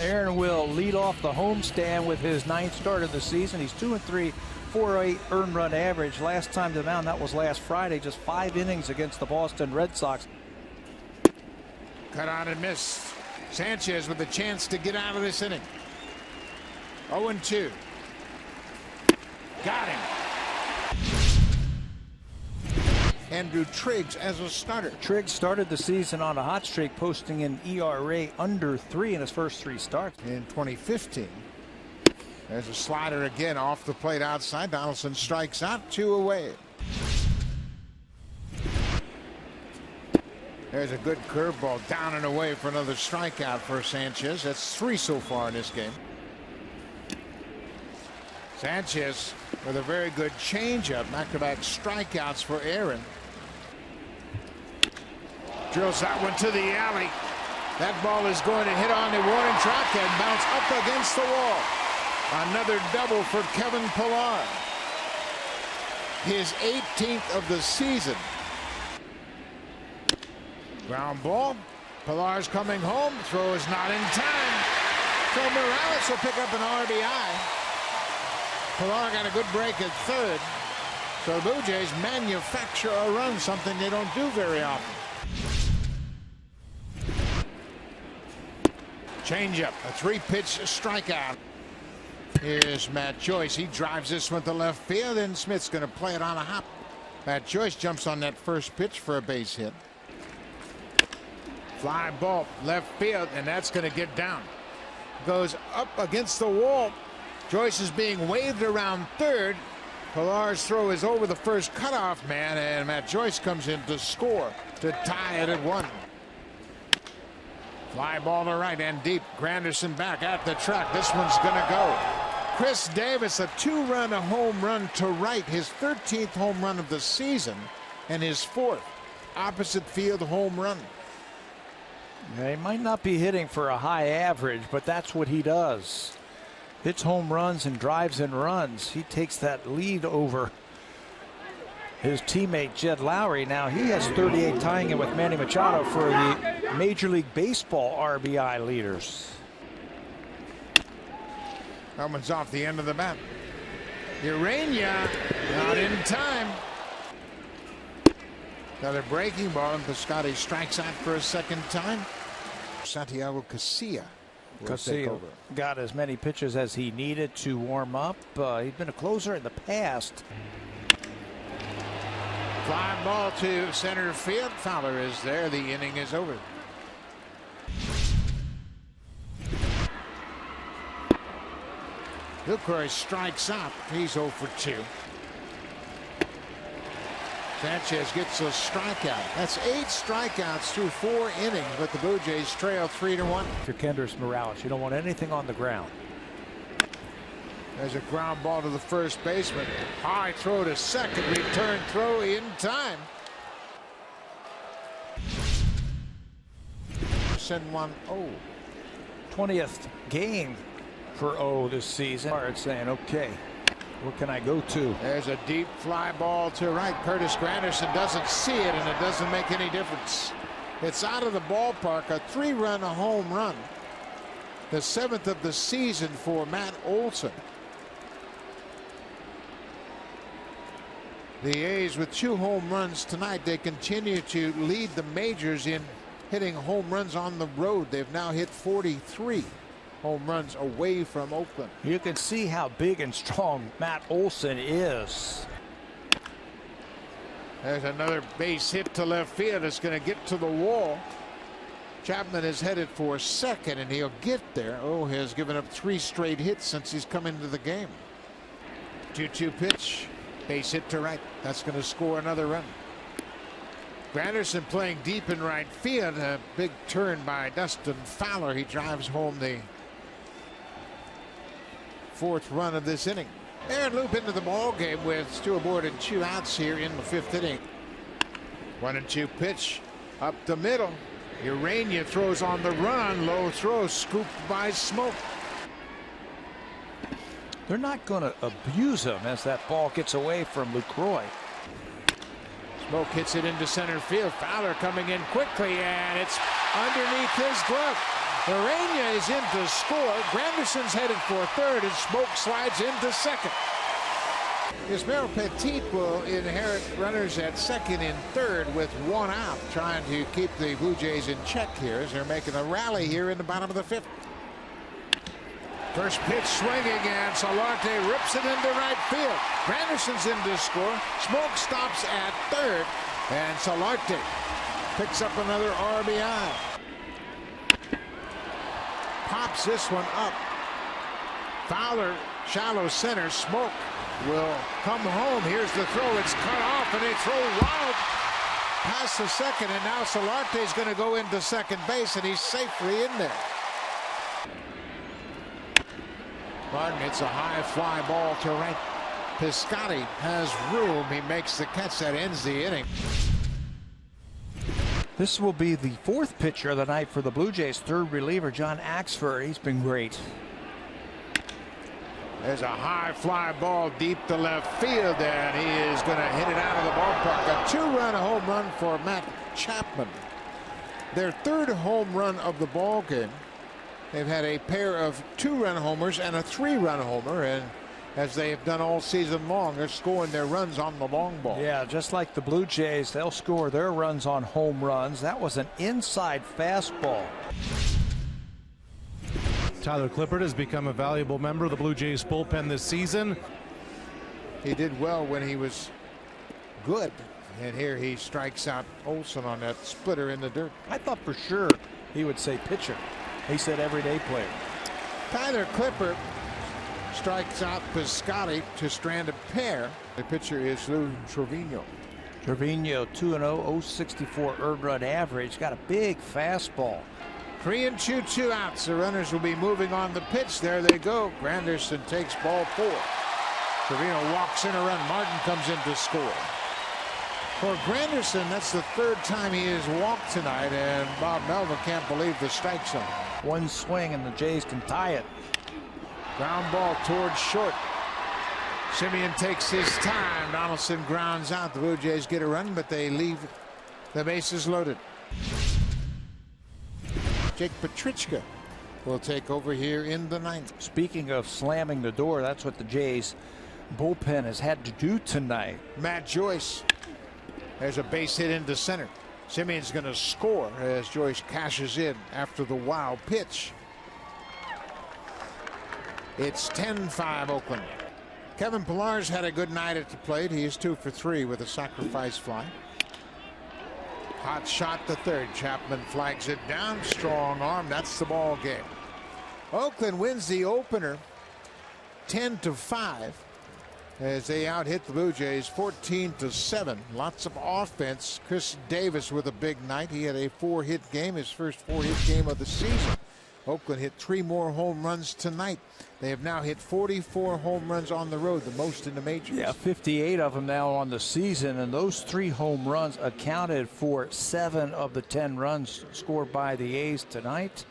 Aaron will lead off the homestand with his 9th start of the season. He's 2-3, 4.08 earned run average. Last time to the mound, that was last Friday, just 5 innings against the Boston Red Sox. Cut on and missed. Sanchez with a chance to get out of this inning. 0-2. Got him. Andrew Triggs as a starter. Triggs started the season on a hot streak, posting an ERA under 3 in his first 3 starts. In 2015. There's a slider again off the plate outside. Donaldson strikes out, 2 away. There's a good curveball down and away for another strikeout for Sanchez. That's 3 so far in this game. Sanchez with a very good changeup. Back-to-back strikeouts for Aaron. Drills that one to the alley. That ball is going to hit on the warning track and bounce up against the wall. Another double for Kevin Pillar. His 18th of the season. Ground ball. Pillar's coming home. Throw is not in time. So Morales will pick up an RBI. Pillar got a good break at third. So the Blue Jays manufacture a run, something they don't do very often. Changeup, a 3-pitch strikeout. Here's Matt Joyce. He drives this one to left field, and Smith's going to play it on a hop. Matt Joyce jumps on that first pitch for a base hit. Fly ball left field, and that's going to get down. Goes up against the wall. Joyce is being waved around third. Pillar's throw is over the first cutoff man, and Matt Joyce comes in to score to tie it at 1. Fly ball to right and deep. Granderson back at the track. This one's going to go. Chris Davis, a 2-run home run to right, his 13th home run of the season and his 4th opposite field home run. Yeah, he might not be hitting for a high average, but that's what he does. Hits home runs and drives and runs. He takes that lead over his teammate Jed Lowry. Now he has 38, tying him with Manny Machado for the Major League Baseball RBI leaders. That one's off the end of the bat. Urania not in time. Another breaking ball, and Piscotty strikes out for a second time. Santiago Casilla got as many pitches as he needed to warm up. He's been a closer in the past. Fly ball to center field. Fowler is there. The inning is over. Lucroy strikes out. He's 0 for 2. Sanchez gets a strikeout. That's 8 strikeouts through 4 innings, but the Blue Jays trail 3-1. If you're Kendrys Morales, you don't want anything on the ground. There's a ground ball to the first baseman. High throw to second. Return throw in time. Send 1-0. 20th game for O this season. It's saying, okay, what can I go to? There's a deep fly ball to right. Curtis Granderson doesn't see it, and it doesn't make any difference. It's out of the ballpark. A 3-run home run. The 7th of the season for Matt Olson. The A's with 2 home runs tonight. They continue to lead the majors in hitting home runs on the road. They've now hit 43 home runs away from Oakland. You can see how big and strong Matt Olson is. There's another base hit to left field. It's going to get to the wall. Chapman is headed for second, and he'll get there. O has given up 3 straight hits since he's come into the game. 2-2 pitch. Base hit to right. That's going to score another run. Granderson playing deep in right field. A big turn by Dustin Fowler. He drives home the 4th run of this inning. Aaron Loup into the ball game with 2 aboard and 2 outs here in the 5th inning. 1-2 pitch up the middle. Urania throws on the run. Low throw scooped by Smoke. They're not going to abuse him as that ball gets away from Lucroy. Smoke hits it into center field. Fowler coming in quickly, and it's underneath his glove. Urena is in to score. Granderson's headed for third, and Smoke slides into second. Yusmeiro Petit will inherit runners at second and third with one out, trying to keep the Blue Jays in check here as they're making a rally here in the bottom of the fifth. First pitch swinging, and Solarte rips it into right field. Granderson's in to score. Smoke stops at third, and Solarte picks up another RBI. Pops this one up. Fowler, shallow center. Smoke will come home. Here's the throw. It's cut off, and they throw wild past the second, and now Solarte's going to go into second base, and he's safely in there. Martin hits a high fly ball to right. Piscotty has room. He makes the catch that ends the inning. This will be the fourth pitcher of the night for the Blue Jays. Third reliever, John Axford. He's been great. There's a high fly ball deep to left field, and he is going to hit it out of the ballpark. A two-run home run for Matt Chapman. Their third home run of the ball game. They've had a pair of two-run homers and a three-run homer, and as they have done all season long, they're scoring their runs on the long ball. Yeah, just like the Blue Jays, they'll score their runs on home runs. That was an inside fastball. Tyler Clippard has become a valuable member of the Blue Jays bullpen this season. He did well when he was good, and here he strikes out Olson on that splitter in the dirt. I thought for sure he would say pitcher. He said everyday player. Tyler Clippard strikes out Piscotty to strand a pair. The pitcher is Lou Trevino. Trevino 2-0, 064 earned run average. Got a big fastball. 3-2, 2 outs. The runners will be moving on the pitch. There they go. Granderson takes ball 4. Trevino walks in a run. Martin comes in to score. For Granderson, that's the third time he has walked tonight, and Bob Melvin can't believe the strike zone. One swing and the Jays can tie it. Ground ball towards short. Simeon takes his time. Donaldson grounds out. The Blue Jays get a run, but they leave the bases loaded. Jake Petrichka will take over here in the ninth. Speaking of slamming the door, that's what the Jays bullpen has had to do tonight. Matt Joyce. There's a base hit into center. Simeon's going to score as Joyce cashes in after the wild pitch. It's 10-5 Oakland. Kevin Pillar's had a good night at the plate. He is 2 for 3 with a sacrifice fly. Hot shot to third. Chapman flags it down. Strong arm. That's the ball game. Oakland wins the opener 10-5 as they out-hit the Blue Jays 14-7. Lots of offense. Chris Davis with a big night. He had a 4-hit game, his first 4-hit game of the season. Oakland hit 3 more home runs tonight. They have now hit 44 home runs on the road, the most in the majors. Yeah, 58 of them now on the season, and those 3 home runs accounted for 7 of the 10 runs scored by the A's tonight.